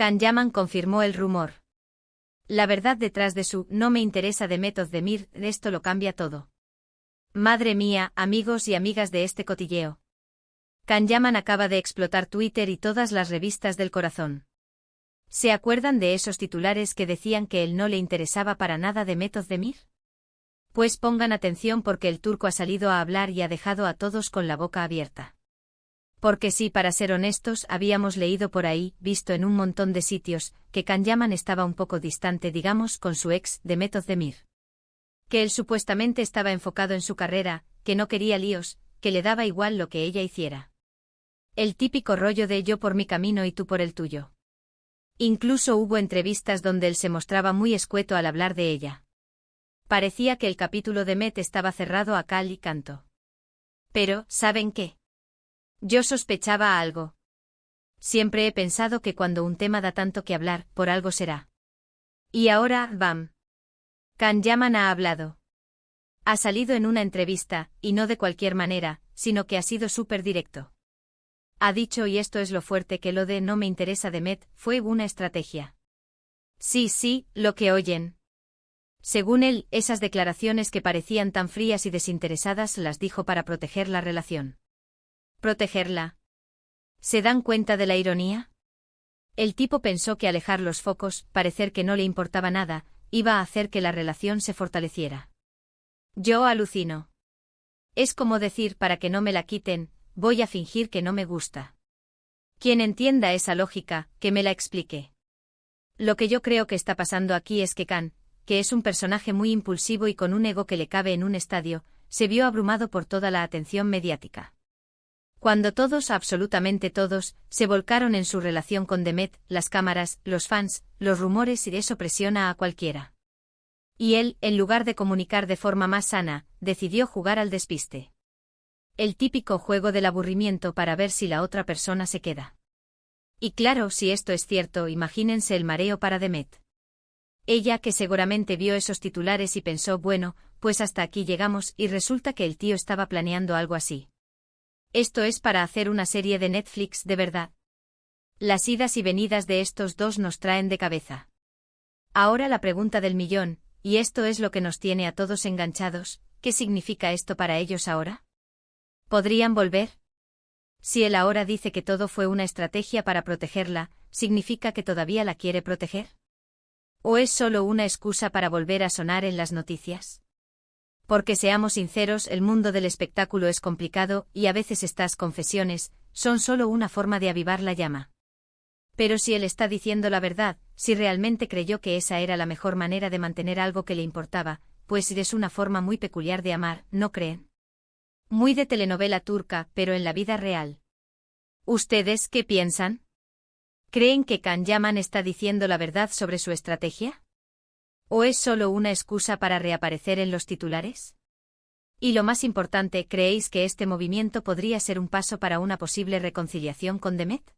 Can Yaman confirmó el rumor. La verdad detrás de su "no me interesa" de Mehmet Özdemir, esto lo cambia todo. Madre mía, amigos y amigas de este cotilleo. Can Yaman acaba de explotar Twitter y todas las revistas del corazón. ¿Se acuerdan de esos titulares que decían que él no le interesaba para nada de Mehmet Özdemir? Pues pongan atención porque el turco ha salido a hablar y ha dejado a todos con la boca abierta. Porque sí, para ser honestos, habíamos leído por ahí, visto en un montón de sitios, que Can Yaman estaba un poco distante, digamos, con su ex, de Mehmet Özdemir. Que él supuestamente estaba enfocado en su carrera, que no quería líos, que le daba igual lo que ella hiciera. El típico rollo de yo por mi camino y tú por el tuyo. Incluso hubo entrevistas donde él se mostraba muy escueto al hablar de ella. Parecía que el capítulo de Met estaba cerrado a cal y canto. Pero, ¿saben qué? Yo sospechaba algo. Siempre he pensado que cuando un tema da tanto que hablar, por algo será. Y ahora, bam. Can Yaman ha hablado. Ha salido en una entrevista, y no de cualquier manera, sino que ha sido súper directo. Ha dicho, y esto es lo fuerte, que lo de "no me interesa" de Met fue una estrategia. Sí, lo que oyen. Según él, esas declaraciones que parecían tan frías y desinteresadas las dijo para proteger la relación. ¿Protegerla? ¿Se dan cuenta de la ironía? El tipo pensó que alejar los focos, parecer que no le importaba nada, iba a hacer que la relación se fortaleciera. Yo alucino. Es como decir, para que no me la quiten, voy a fingir que no me gusta. Quien entienda esa lógica, que me la explique. Lo que yo creo que está pasando aquí es que Can, que es un personaje muy impulsivo y con un ego que le cabe en un estadio, se vio abrumado por toda la atención mediática. Cuando todos, absolutamente todos, se volcaron en su relación con Demet, las cámaras, los fans, los rumores, y eso presiona a cualquiera. Y él, en lugar de comunicar de forma más sana, decidió jugar al despiste. El típico juego del aburrimiento para ver si la otra persona se queda. Y claro, si esto es cierto, imagínense el mareo para Demet. Ella, que seguramente vio esos titulares y pensó, bueno, pues hasta aquí llegamos, y resulta que el tío estaba planeando algo así. Esto es para hacer una serie de Netflix, de verdad. Las idas y venidas de estos dos nos traen de cabeza. Ahora la pregunta del millón, y esto es lo que nos tiene a todos enganchados, ¿qué significa esto para ellos ahora? ¿Podrían volver? Si él ahora dice que todo fue una estrategia para protegerla, ¿significa que todavía la quiere proteger? ¿O es solo una excusa para volver a sonar en las noticias? Porque seamos sinceros, el mundo del espectáculo es complicado, y a veces estas confesiones son solo una forma de avivar la llama. Pero si él está diciendo la verdad, si realmente creyó que esa era la mejor manera de mantener algo que le importaba, pues es una forma muy peculiar de amar, ¿no creen? Muy de telenovela turca, pero en la vida real. ¿Ustedes qué piensan? ¿Creen que Can Yaman está diciendo la verdad sobre su estrategia? ¿O es solo una excusa para reaparecer en los titulares? Y lo más importante, ¿creéis que este movimiento podría ser un paso para una posible reconciliación con Demet?